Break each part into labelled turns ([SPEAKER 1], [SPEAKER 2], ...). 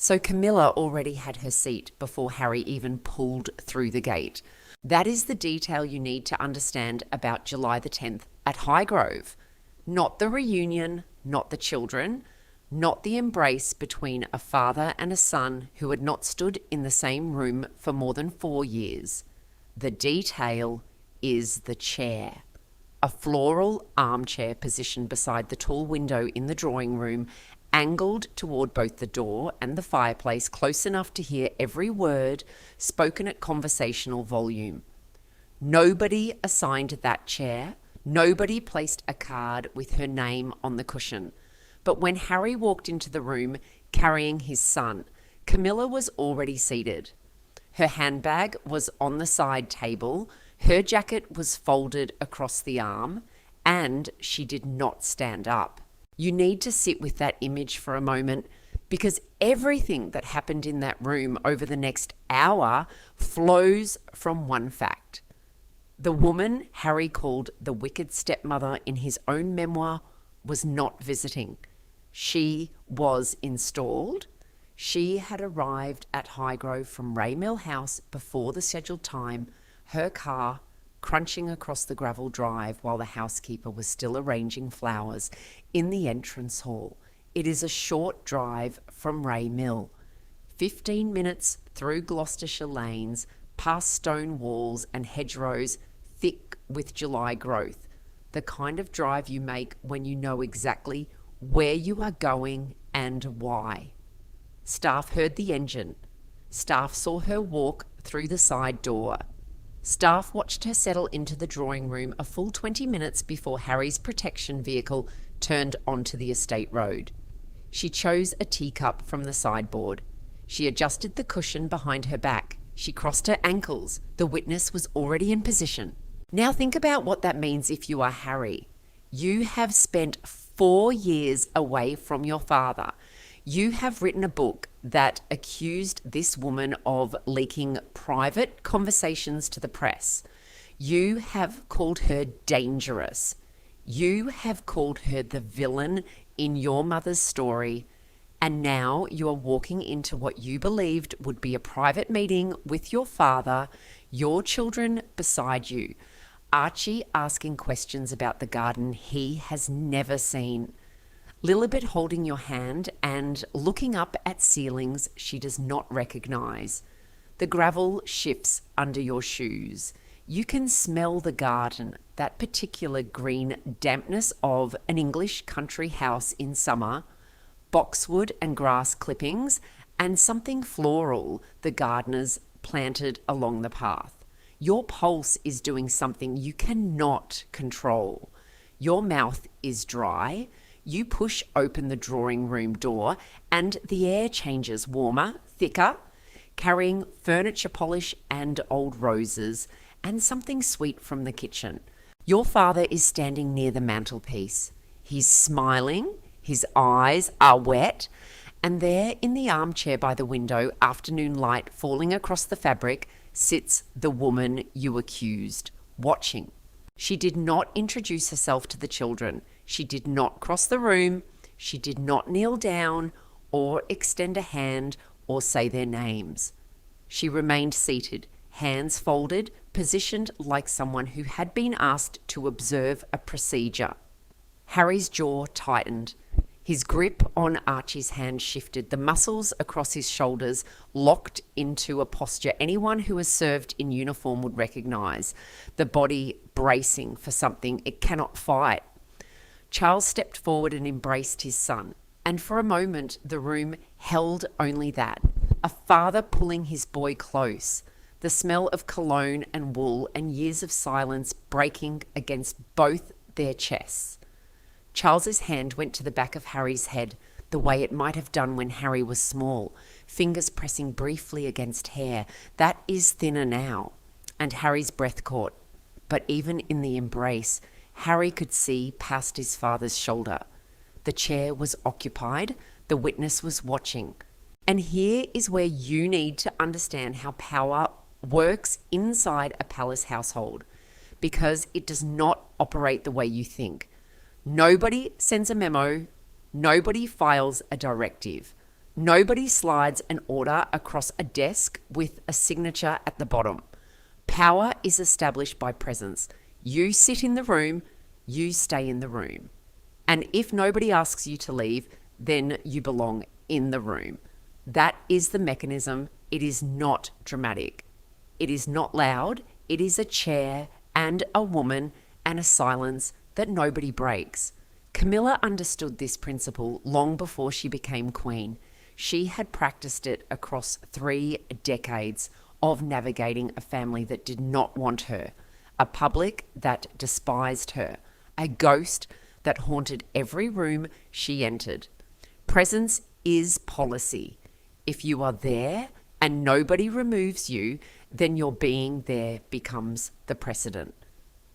[SPEAKER 1] So Camilla already had her seat before Harry even pulled through the gate. That is the detail you need to understand about July the 10th at Highgrove. Not the reunion, not the children, not the embrace between a father and a son who had not stood in the same room for more than 4 years. The detail is the chair. A floral armchair positioned beside the tall window in the drawing room, angled toward both the door and the fireplace, close enough to hear every word spoken at conversational volume. Nobody assigned that chair. Nobody placed a card with her name on the cushion. But when Harry walked into the room carrying his son, Camilla was already seated. Her handbag was on the side table, her jacket was folded across the arm, and she did not stand up. You need to sit with that image for a moment, because everything that happened in that room over the next hour flows from one fact. The woman Harry called the wicked stepmother in his own memoir was not visiting. She was installed. She had arrived at Highgrove from Raymill House before the scheduled time, her car crunching across the gravel drive while the housekeeper was still arranging flowers in the entrance hall. It is a short drive from Raymill, 15 minutes through Gloucestershire lanes, past stone walls and hedgerows thick with July growth, the kind of drive you make when you know exactly where you are going and why. Staff heard the engine. Staff saw her walk through the side door. Staff watched her settle into the drawing room a full 20 minutes before Harry's protection vehicle turned onto the estate road. She chose a teacup from the sideboard. She adjusted the cushion behind her back. She crossed her ankles. The witness was already in position. Now think about what that means if you are Harry. You have spent 4 years away from your father. You have written a book that accused this woman of leaking private conversations to the press. You have called her dangerous. You have called her the villain in your mother's story. And now you are walking into what you believed would be a private meeting with your father, your children beside you, Archie asking questions about the garden he has never seen, Lilibet holding your hand and looking up at ceilings she does not recognize. The gravel shifts under your shoes. You can smell the garden, that particular green dampness of an English country house in summer, boxwood and grass clippings, and something floral the gardeners planted along the path. Your pulse is doing something you cannot control. Your mouth is dry. You push open the drawing room door and the air changes warmer, thicker, carrying furniture polish and old roses and something sweet from the kitchen. Your father is standing near the mantelpiece. He's smiling, his eyes are wet, and there in the armchair by the window, afternoon light falling across the fabric, sits the woman you accused, watching. She did not introduce herself to the children. She did not cross the room. She did not kneel down or extend a hand or say their names. She remained seated, hands folded, positioned like someone who had been asked to observe a procedure. Harry's jaw tightened. His grip on Archie's hand shifted. The muscles across his shoulders locked into a posture anyone who has served in uniform would recognise. The body bracing for something it cannot fight. Charles stepped forward and embraced his son. And for a moment, the room held only that. A father pulling his boy close. The smell of cologne and wool and years of silence breaking against both their chests. Charles's hand went to the back of Harry's head, the way it might have done when Harry was small, fingers pressing briefly against hair. That is thinner now. And Harry's breath caught. But even in the embrace, Harry could see past his father's shoulder. The chair was occupied. The witness was watching. And here is where you need to understand how power works inside a palace household, because it does not operate the way you think. Nobody sends a memo. Nobody files a directive. Nobody slides an order across a desk with a signature at the bottom. Power is established by presence. You sit in the room, you stay in the room. And if nobody asks you to leave, then you belong in the room. That is the mechanism. It is not dramatic. It is not loud. It is a chair and a woman and a silence that nobody breaks. Camilla understood this principle long before she became queen. She had practiced it across 3 decades of navigating a family that did not want her, a public that despised her, a ghost that haunted every room she entered. Presence is policy. If you are there and nobody removes you, then your being there becomes the precedent.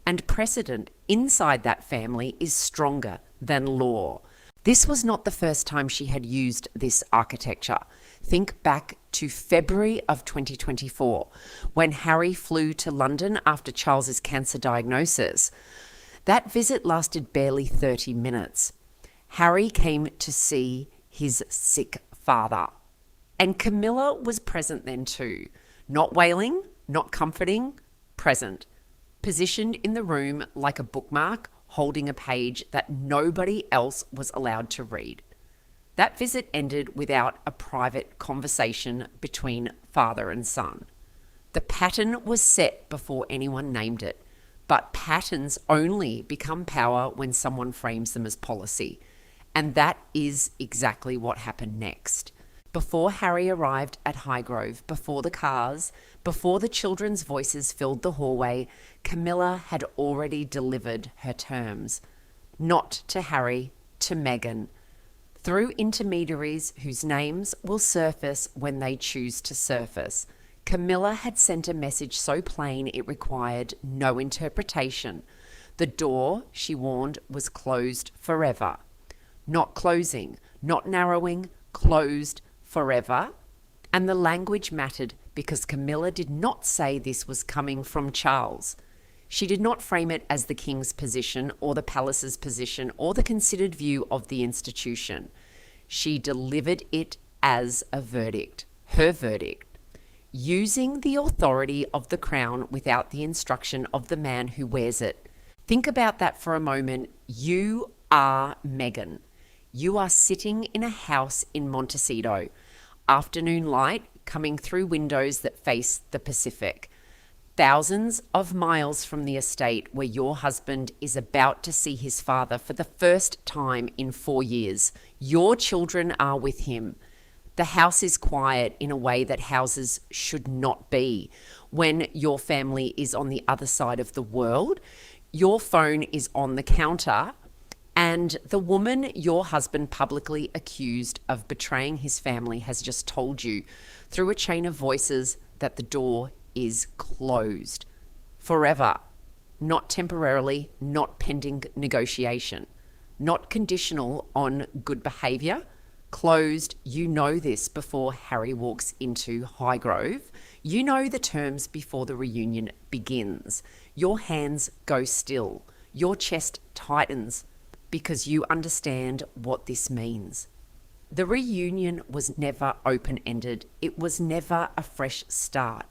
[SPEAKER 1] And precedent inside that family is stronger than law. This was not the first time she had used this architecture. Think back to February of 2024, when Harry flew to London after Charles's cancer diagnosis. That visit lasted barely 30 minutes. Harry came to see his sick father. And Camilla was present then too. Not wailing, not comforting, present. Positioned in the room like a bookmark, holding a page that nobody else was allowed to read. That visit ended without a private conversation between father and son. The pattern was set before anyone named it, but patterns only become power when someone frames them as policy. And that is exactly what happened next. Before Harry arrived at Highgrove, before the cars, before the children's voices filled the hallway, Camilla had already delivered her terms. Not to Harry, to Meghan. Through intermediaries whose names will surface when they choose to surface, Camilla had sent a message so plain it required no interpretation. The door, she warned, was closed forever. Not closing, not narrowing, closed forever. And the language mattered because Camilla did not say this was coming from Charles. She did not frame it as the king's position or the palace's position or the considered view of the institution. She delivered it as a verdict, her verdict, using the authority of the crown without the instruction of the man who wears it. Think about that for a moment. You are Meghan. You are sitting in a house in Montecito. Afternoon light coming through windows that face the Pacific. Thousands of miles from the estate where your husband is about to see his father for the first time in 4 years. Your children are with him. The house is quiet in a way that houses should not be. When your family is on the other side of the world, your phone is on the counter, and the woman your husband publicly accused of betraying his family has just told you through a chain of voices that the door is closed forever, not temporarily, not pending negotiation, not conditional on good behaviour. Closed. You know this before Harry walks into Highgrove. You know the terms before the reunion begins. Your hands go still. Your chest tightens because you understand what this means. The reunion was never open-ended. It was never a fresh start.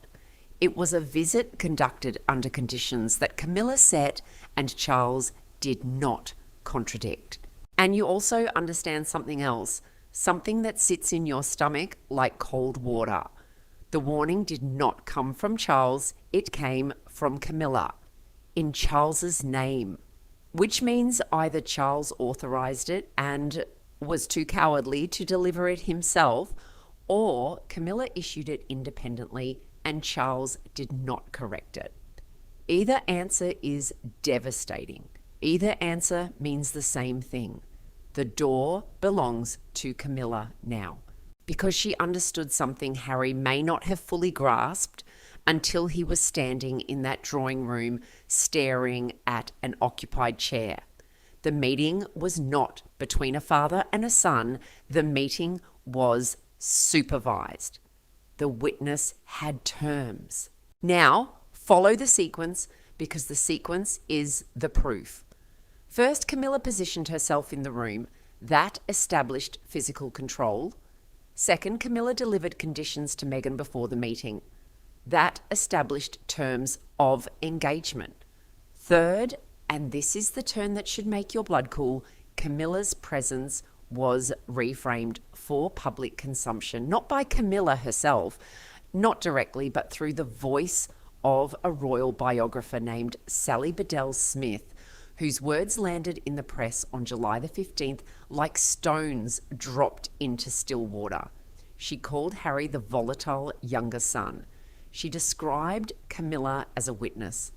[SPEAKER 1] It was a visit conducted under conditions that Camilla set and Charles did not contradict. And you also understand something else, something that sits in your stomach like cold water. The warning did not come from Charles, it came from Camilla, in Charles's name, which means either Charles authorized it and was too cowardly to deliver it himself, or Camilla issued it independently and Charles did not correct it. Either answer is devastating. Either answer means the same thing. The door belongs to Camilla now, because she understood something Harry may not have fully grasped until he was standing in that drawing room staring at an occupied chair. The meeting was not between a father and a son. The meeting was supervised. The witness had terms. Now, follow the sequence because the sequence is the proof. First, Camilla positioned herself in the room. That established physical control. Second, Camilla delivered conditions to Meghan before the meeting. That established terms of engagement. Third, and this is the turn that should make your blood cool, Camilla's presence was reframed for public consumption, not by Camilla herself, not directly, but through the voice of a royal biographer named Sally Bedell Smith, whose words landed in the press on July the 15th like stones dropped into still water. She called Harry the volatile younger son. She described Camilla as a witness,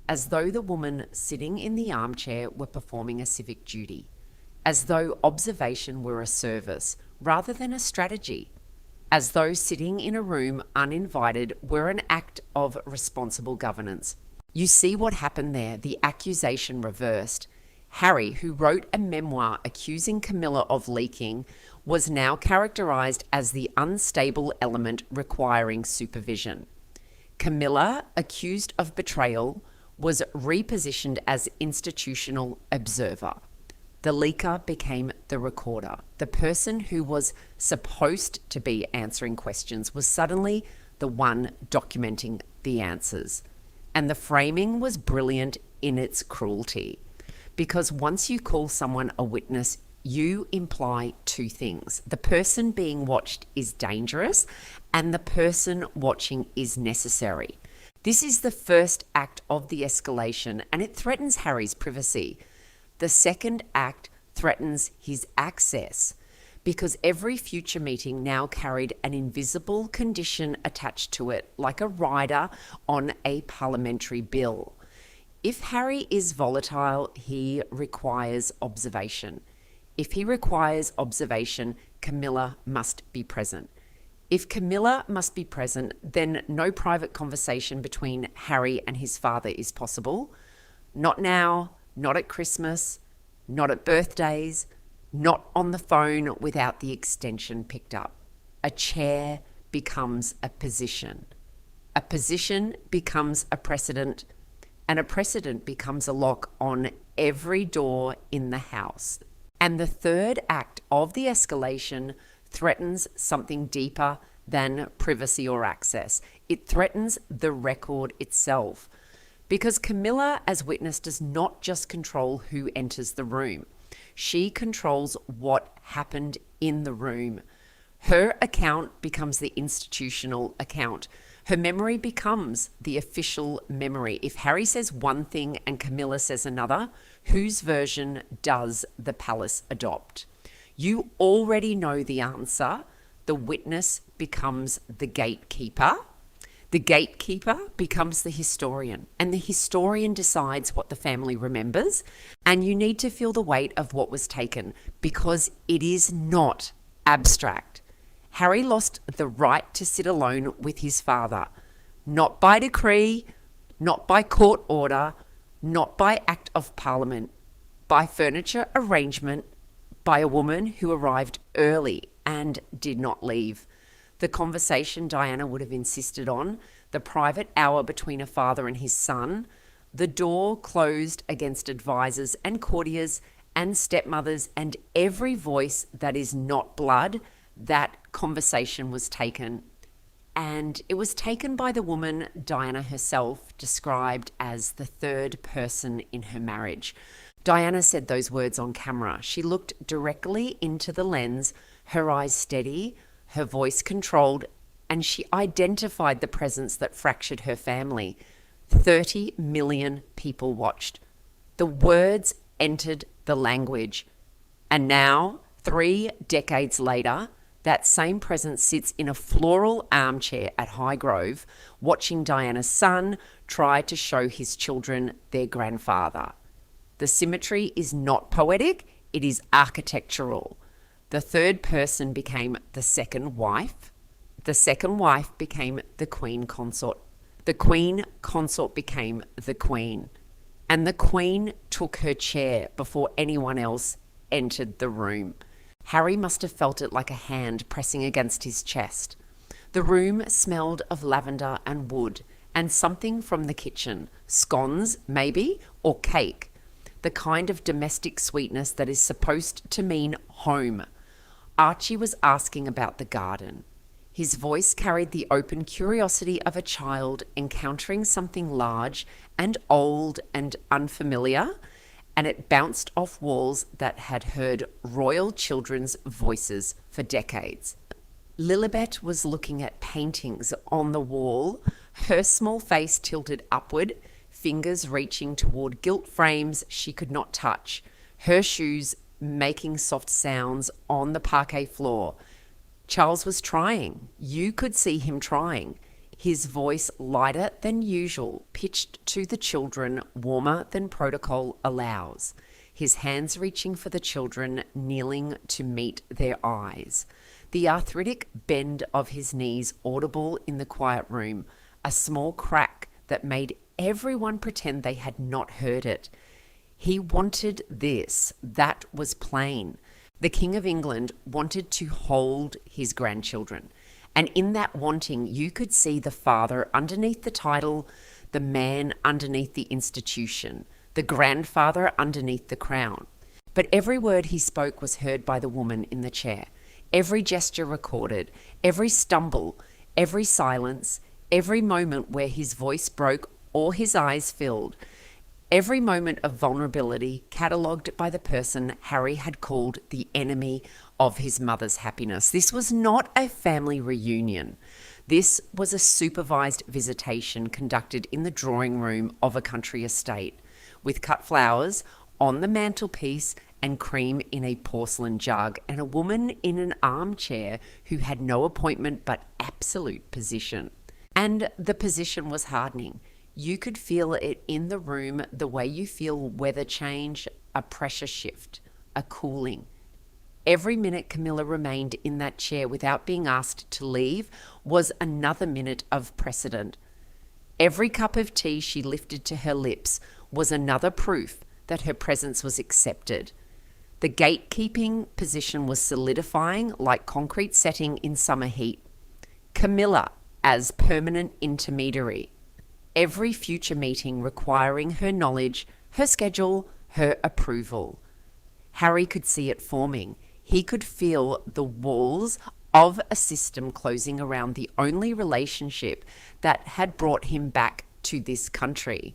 [SPEAKER 1] as though the woman sitting in the armchair were performing a civic duty, as though observation were a service rather than a strategy, as though sitting in a room uninvited were an act of responsible governance. You see what happened there, the accusation reversed. Harry, who wrote a memoir accusing Camilla of leaking, was now characterized as the unstable element requiring supervision. Camilla, accused of betrayal, was repositioned as institutional observer. The leaker became the recorder. The person who was supposed to be answering questions was suddenly the one documenting the answers. And the framing was brilliant in its cruelty. Because once you call someone a witness, you imply two things. The person being watched is dangerous, and the person watching is necessary. This is the first act of the escalation, and it threatens Harry's privacy. The second act threatens his access, because every future meeting now carried an invisible condition attached to it, like a rider on a parliamentary bill. If Harry is volatile, he requires observation. If he requires observation, Camilla must be present. If Camilla must be present, then no private conversation between Harry and his father is possible. Not now, not at Christmas, not at birthdays, not on the phone without the extension picked up. A chair becomes a position becomes a precedent, and a precedent becomes a lock on every door in the house. And the third act of the escalation threatens something deeper than privacy or access. It threatens the record itself. Because Camilla, as witness, does not just control who enters the room. She controls what happened in the room. Her account becomes the institutional account. Her memory becomes the official memory. If Harry says one thing and Camilla says another, whose version does the palace adopt? You already know the answer. The witness becomes the gatekeeper. The gatekeeper becomes the historian, and the historian decides what the family remembers, and you need to feel the weight of what was taken, because it is not abstract. Harry lost the right to sit alone with his father, not by decree, not by court order, not by act of parliament, by furniture arrangement, by a woman who arrived early and did not leave. The conversation Diana would have insisted on, the private hour between a father and his son, the door closed against advisors and courtiers and stepmothers and every voice that is not blood, that conversation was taken. And it was taken by the woman Diana herself described as the third person in her marriage. Diana said those words on camera. She looked directly into the lens, her eyes steady, her voice controlled, and she identified the presence that fractured her family. 30 million people watched. The words entered the language. And now, 3 decades later, that same presence sits in a floral armchair at Highgrove, watching Diana's son try to show his children their grandfather. The symmetry is not poetic, it is architectural. The third person became the second wife. The second wife became the queen consort. The queen consort became the queen. And the queen took her chair before anyone else entered the room. Harry must have felt it like a hand pressing against his chest. The room smelled of lavender and wood and something from the kitchen, scones maybe, or cake, the kind of domestic sweetness that is supposed to mean home. Archie was asking about the garden. His voice carried the open curiosity of a child encountering something large and old and unfamiliar, and it bounced off walls that had heard royal children's voices for decades. Lilibet was looking at paintings on the wall, her small face tilted upward, fingers reaching toward gilt frames she could not touch, her shoes making soft sounds on the parquet floor. Charles was trying. You could see him trying. His voice lighter than usual, pitched to the children, warmer than protocol allows. His hands reaching for the children, kneeling to meet their eyes. The arthritic bend of his knees audible in the quiet room, a small crack that made everyone pretend they had not heard it. He wanted this. That was plain. The King of England wanted to hold his grandchildren. And in that wanting, you could see the father underneath the title, the man underneath the institution, the grandfather underneath the crown. But every word he spoke was heard by the woman in the chair. Every gesture recorded, every stumble, every silence, every moment where his voice broke or his eyes filled, every moment of vulnerability catalogued by the person Harry had called the enemy of his mother's happiness. This was not a family reunion. This was a supervised visitation conducted in the drawing room of a country estate, with cut flowers on the mantelpiece and cream in a porcelain jug, and a woman in an armchair who had no appointment but absolute position. And the position was hardening. You could feel it in the room the way you feel weather change, a pressure shift, a cooling. Every minute Camilla remained in that chair without being asked to leave was another minute of precedent. Every cup of tea she lifted to her lips was another proof that her presence was accepted. The gatekeeping position was solidifying like concrete setting in summer heat. Camilla as permanent intermediary. Every future meeting requiring her knowledge, her schedule, her approval. Harry could see it forming. He could feel the walls of a system closing around the only relationship that had brought him back to this country.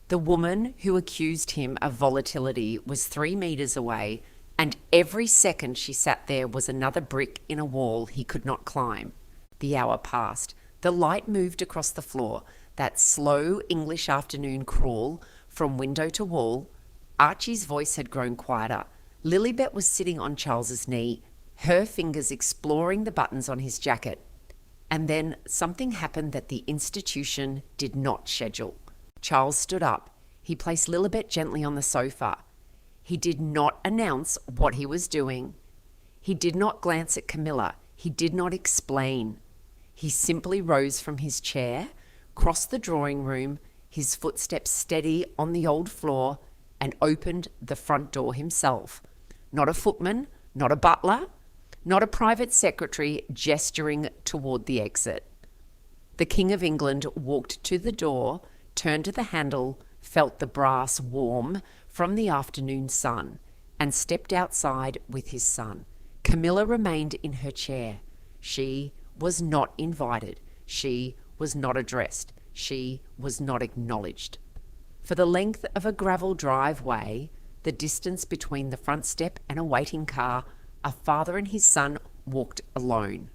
[SPEAKER 1] The woman who accused him of volatility was 3 meters away, and every second she sat there was another brick in a wall he could not climb. The hour passed. The light moved across the floor, that slow English afternoon crawl from window to wall. Archie's voice had grown quieter. Lilibet was sitting on Charles's knee, her fingers exploring the buttons on his jacket. And then something happened that the institution did not schedule. Charles stood up. He placed Lilibet gently on the sofa. He did not announce what he was doing. He did not glance at Camilla. He did not explain. He simply rose from his chair, crossed the drawing room, his footsteps steady on the old floor, and opened the front door himself. Not a footman, not a butler, not a private secretary gesturing toward the exit. The King of England walked to the door, turned to the handle, felt the brass warm from the afternoon sun, and stepped outside with his son. Camilla remained in her chair. She was not invited. She was not addressed. She was not acknowledged. For the length of a gravel driveway, the distance between the front step and a waiting car, a father and his son walked alone.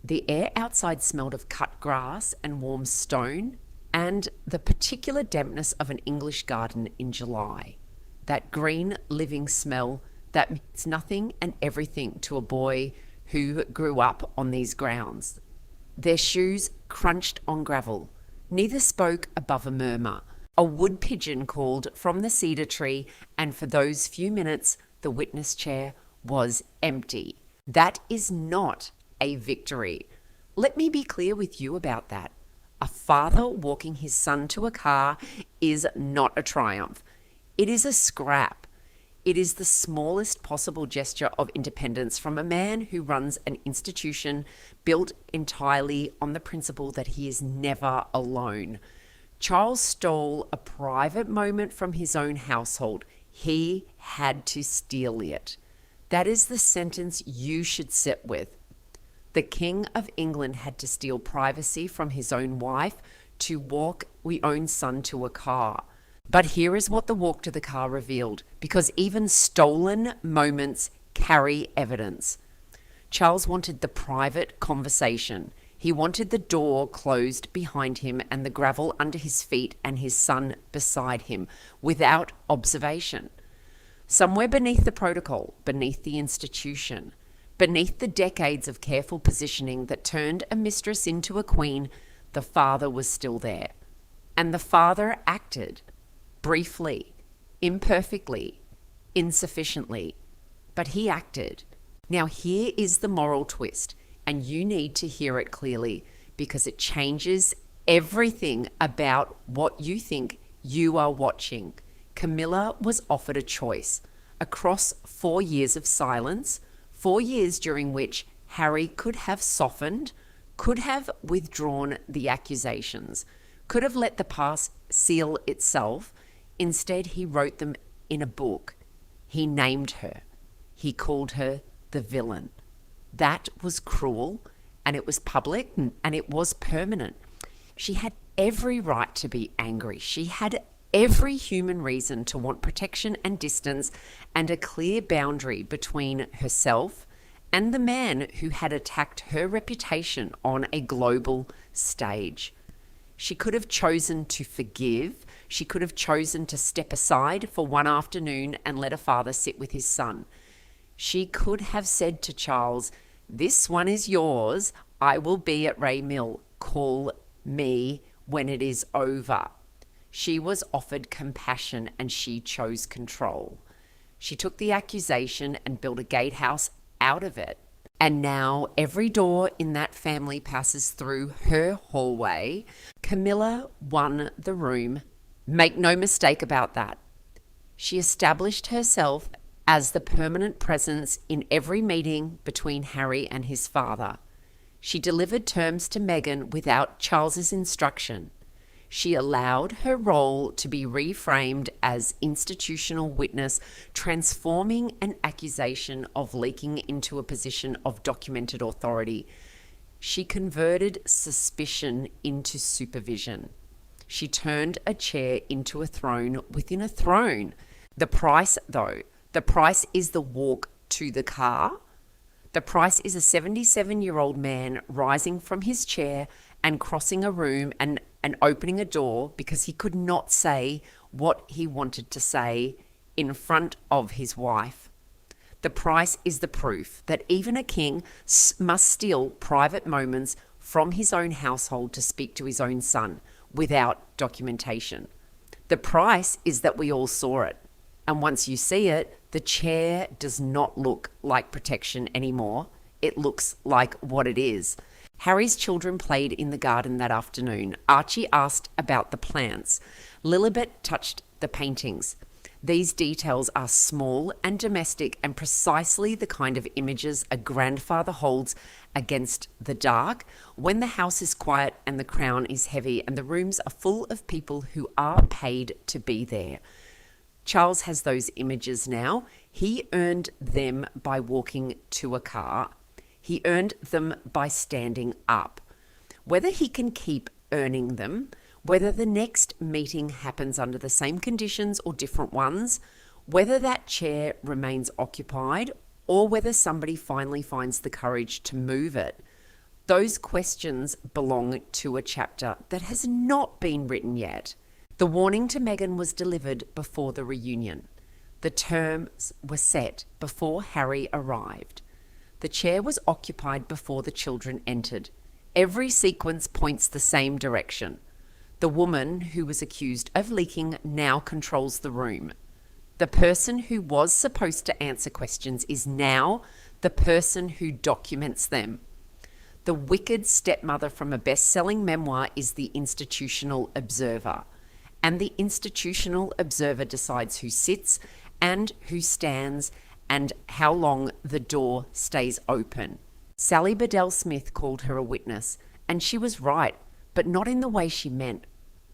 [SPEAKER 1] The air outside smelled of cut grass and warm stone, and the particular dampness of an English garden in July. That green living smell that means nothing and everything to a boy who grew up on these grounds. Their shoes crunched on gravel. Neither spoke above a murmur. A wood pigeon called from the cedar tree, and for those few minutes the witness chair was empty. That is not a victory. Let me be clear with you about that. A father walking his son to a car is not a triumph. It is a scrap. It is the smallest possible gesture of independence from a man who runs an institution built entirely on the principle that he is never alone. Charles stole a private moment from his own household. He had to steal it. That is the sentence you should sit with. The King of England had to steal privacy from his own wife to walk we own son to a car. But here is what the walk to the car revealed, because even stolen moments carry evidence. Charles wanted the private conversation. He wanted the door closed behind him and the gravel under his feet and his son beside him, without observation. Somewhere beneath the protocol, beneath the institution, beneath the decades of careful positioning that turned a mistress into a queen, the father was still there. And the father acted briefly, imperfectly, insufficiently, but he acted. Now here is the moral twist, and you need to hear it clearly because it changes everything about what you think you are watching. Camilla was offered a choice across 4 years of silence, 4 years during which Harry could have softened, could have withdrawn the accusations, could have let the past seal itself. Instead, he wrote them in a book. He named her. He called her the villain. That was cruel, and it was public, and it was permanent. She had every right to be angry. She had every human reason to want protection and distance and a clear boundary between herself and the man who had attacked her reputation on a global stage. She could have chosen to forgive. She could have chosen to step aside for one afternoon and let her father sit with his son. She could have said to Charles, "This one is yours. I will be at Ray Mill. Call me when it is over." She was offered compassion and she chose control. She took the accusation and built a gatehouse out of it. And now every door in that family passes through her hallway. Camilla won the room. Make no mistake about that. She established herself as the permanent presence in every meeting between Harry and his father. She delivered terms to Meghan without Charles's instruction. She allowed her role to be reframed as institutional witness, transforming an accusation of leaking into a position of documented authority. She converted suspicion into supervision. She turned a chair into a throne within a throne. The price, though, the price is the walk to the car. The price is a 77-year-old man rising from his chair and crossing a room and opening a door because he could not say what he wanted to say in front of his wife. The price is the proof that even a king must steal private moments from his own household to speak to his own son without documentation. The price is that we all saw it. And once you see it, the chair does not look like protection anymore. It looks like what it is. Harry's children played in the garden that afternoon. Archie asked about the plants. Lilibet touched the paintings. These details are small and domestic and precisely the kind of images a grandfather holds against the dark when the house is quiet and the crown is heavy and the rooms are full of people who are paid to be there. Charles has those images now. He earned them by walking to a car. He earned them by standing up. Whether he can keep earning them, whether the next meeting happens under the same conditions or different ones, whether that chair remains occupied, or whether somebody finally finds the courage to move it, those questions belong to a chapter that has not been written yet. The warning to Meghan was delivered before the reunion. The terms were set before Harry arrived. The chair was occupied before the children entered. Every sequence points the same direction. The woman who was accused of leaking now controls the room. The person who was supposed to answer questions is now the person who documents them. The wicked stepmother from a best-selling memoir is the institutional observer. And the institutional observer decides who sits and who stands and how long the door stays open. Sally Bedell Smith called her a witness, and she was right, but not in the way she meant.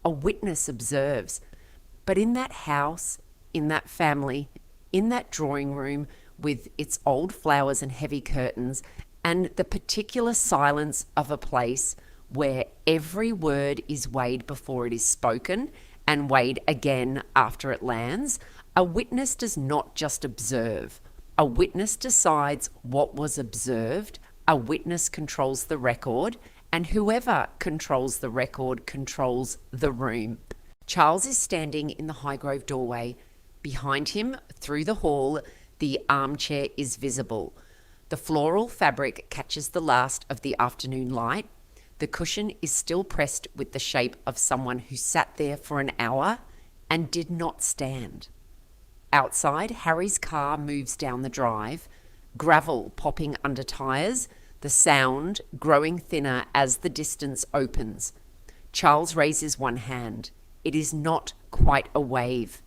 [SPEAKER 1] A witness observes. But in that house, in that family, in that drawing room, with its old flowers and heavy curtains, and the particular silence of a place where every word is weighed before it is spoken and weighed again after it lands, a witness does not just observe. A witness decides what was observed, a witness controls the record, and whoever controls the record controls the room. Charles is standing in the Highgrove doorway. Behind him, through the hall, the armchair is visible. The floral fabric catches the last of the afternoon light. The cushion is still pressed with the shape of someone who sat there for an hour and did not stand. Outside, Harry's car moves down the drive, gravel popping under tyres, the sound growing thinner as the distance opens. Charles raises one hand. It is not quite a wave.